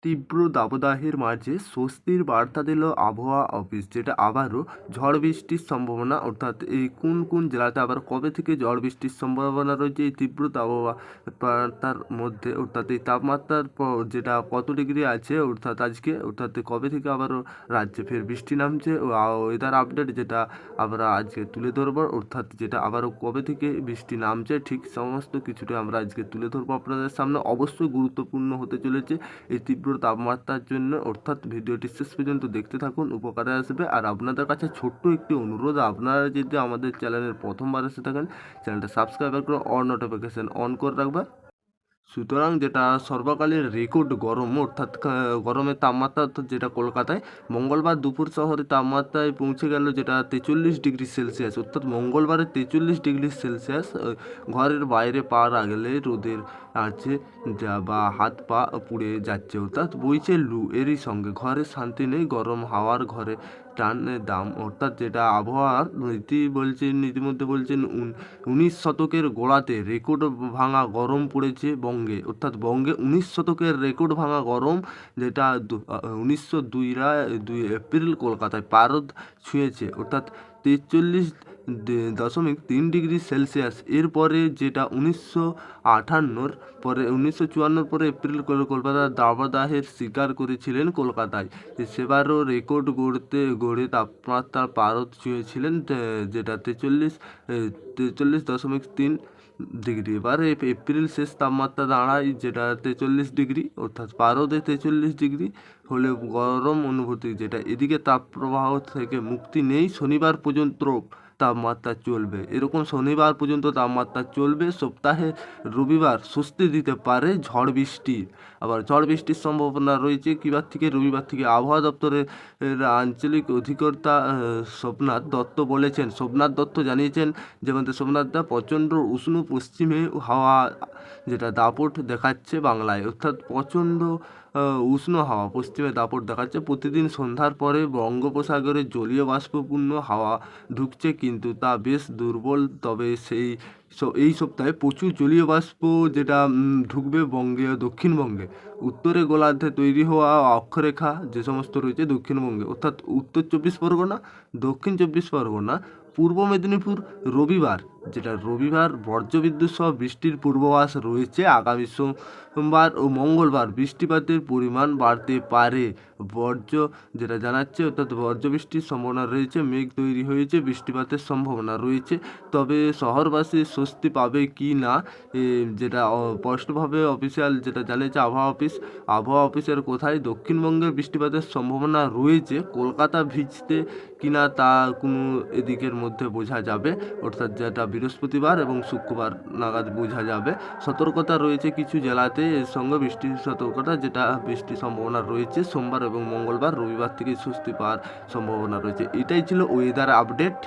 তীব্র দাবদাহের মাঝে স্বস্তির বার্তা দিল আবহাওয়া অফিস, যেটা আবারও ঝড় বৃষ্টির সম্ভাবনা। অর্থাৎ এই কোন কোন জেলাতে আবার কবে থেকে ঝড় বৃষ্টির সম্ভাবনা রয়েছে এই তীব্র তাপমাত্রার মধ্যে, অর্থাৎ এই তাপমাত্রার যেটা কত ডিগ্রি আছে, অর্থাৎ আজকে, অর্থাৎ কবে থেকে আবারও রাজ্যে ফের বৃষ্টি নামছে, ওয়েদার আপডেট যেটা আমরা আজকে তুলে ধরবো, অর্থাৎ যেটা আবারও কবে থেকে বৃষ্টি নামছে ঠিক সমস্ত কিছুটা আমরা আজকে তুলে ধরবো আপনাদের সামনে। অবশ্যই গুরুত্বপূর্ণ হতে চলেছে এই তীব্র তাপমাত্রার জন্য, অর্থাৎ ভিডিওটি শেষ পর্যন্ত দেখতে থাকুন, উপকারে আসবে। আর আপনাদের কাছে ছোট্ট একটি অনুরোধ, আপনারা যদি আমাদের চ্যানেলের প্রথমবার এসে থাকেন, চ্যানেলটা সাবস্ক্রাইব করে অল নোটিফিকেশান অন করে রাখবে। সুতরাং যেটা সর্বকালের রেকর্ড গরম, অর্থাৎ গরমের তাপমাত্রা, অর্থাৎ যেটা কলকাতায় মঙ্গলবার দুপুর শহরে তাপমাত্রায় পৌঁছে গেল যেটা 43 ডিগ্রি সেলসিয়াস, অর্থাৎ মঙ্গলবারে 43 ডিগ্রি সেলসিয়াস। ঘরের বাইরে পা রাখলে রোদের আছে যা বা হাত পা পুড়ে যাচ্ছে, অর্থাৎ বইছে লু। এরই সঙ্গে ঘরে শান্তি নেই, গরম হাওয়ার ঘরে টানের দাম। অর্থাৎ যেটা আবহাওয়ার ইতিমধ্যে বলছেন 19 শতকের গোড়াতে রেকর্ড ভাঙা গরম পড়েছে বঙ্গে, অর্থাৎ বঙ্গে 19 শতকের রেকর্ড ভাঙা গরম, যেটা 1902 এপ্রিল কলকাতায় পারদ ছুঁয়েছে, অর্থাৎ 43.3 ডিগ্রি সেলসিয়াস। এরপরে যেটা 1958 পরে 1954 পরে এপ্রিল কলকাতার দাবদাহের শিকার করেছিলেন কলকাতায়, সেবারও রেকর্ড গড়ে তাপমাত্রার পারদ ছুঁয়েছিলেন, যেটা 43.3 ডিগ্রি। এবার এপ্রিল শেষ তাপমাত্রা দাঁড়ায় যেটা 43 ডিগ্রি, অর্থাৎ পারদে 43 ডিগ্রি হলে গরম অনুভূতি যেটা। এদিকে তাপপ্রবাহ থেকে মুক্তি নেই, শনিবার পর্যন্ত তাপমাত্রা চলবে, এরকম শনিবার পর্যন্ত তাপমাত্রা চলবে। সপ্তাহে রবিবার স্বস্তি দিতে পারে ঝড় বৃষ্টি। আবার ঝড় বৃষ্টির সম্ভাবনা রয়েছে কিবার থেকে, রবিবার থেকে। আবহাওয়া দপ্তরের আঞ্চলিক অধিকর্তা সোমনাথ দত্ত বলেছেন, সোমনাথ দত্ত জানিয়েছেন যেমন সোমনাথ দা, প্রচণ্ড উষ্ণ পশ্চিমে হাওয়া যেটা দাপট দেখাচ্ছে বাংলায়, অর্থাৎ প্রচণ্ড উষ্ণ হাওয়া পশ্চিমে দাপট দেখাচ্ছে। প্রতিদিন সন্ধ্যার পরে বঙ্গোপসাগরে জলীয় বাষ্পপূর্ণ হাওয়া ঢুকছে, কিন্তু তা বেশ দুর্বল। তবে এই সপ্তাহে প্রচুর জলীয় বাষ্প যেটা ঢুকবে বঙ্গে, দক্ষিণবঙ্গে। উত্তরে গোলার্ধে তৈরি হওয়া অক্ষরেখা যে সমস্ত রয়েছে দক্ষিণবঙ্গে, অর্থাৎ উত্তর 24 পরগনা, দক্ষিণ 24 পরগনা, পূর্ব মেদিনীপুর। রবিবার বজ্রবিদ্যুৎ সহ বৃষ্টির পূর্বাভাস রয়েছে। আগামী সোমবার ও মঙ্গলবার বৃষ্টিপাতের পরিমাণ বাড়তে পারে, যেটা জানাচ্ছে, অর্থাৎ বজ্রবৃষ্টির সম্ভাবনা রয়েছে। মেঘ তৈরি হয়েছে, বৃষ্টিপাতের সম্ভাবনা রয়েছে। তবে শহরবাসী স্বস্তি পাবে কি না, যেটা স্পষ্টভাবে অফিসিয়াল যেটা জানিয়েছে আবহাওয়া অফিসের কোথায় দক্ষিণবঙ্গে বৃষ্টিপাতের সম্ভাবনা রয়েছে। কলকাতা ভিজতে কিনা তা কোনো এদিকের মধ্যে বোঝা যাবে, অর্থাৎ যেটা বৃহস্পতিবার এবং শুক্রবার নাগাদ বোঝা যাবে। সতর্কতা রয়েছে কিছু জেলাতে, এর সঙ্গে বৃষ্টির সতর্কতা, যেটা বৃষ্টির সম্ভাবনা রয়েছে সোমবার এবং মঙ্গলবার। রবিবার থেকে স্বস্তি পাওয়ার সম্ভাবনা রয়েছে। এটাই ছিল ওয়েদার আপডেট।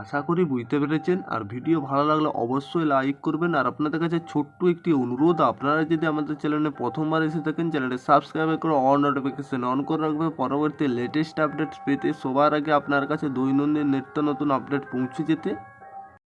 আশা করি বুঝতে পেরেছেন। আর ভিডিও ভালো লাগলে অবশ্যই লাইক করবেন। আর আপনাদের কাছে ছোট্ট একটি অনুরোধ, আপনারা যদি আমাদের চ্যানেলে প্রথমবার এসে থাকেন, চ্যানেলটি সাবস্ক্রাইব করে অল নোটিফিকেশন অন করে রাখবে পরবর্তী লেটেস্ট আপডেট পেতে, সবার আগে আপনার কাছে দৈনন্দিন নিত্য নতুন আপডেট পৌঁছে যেতে।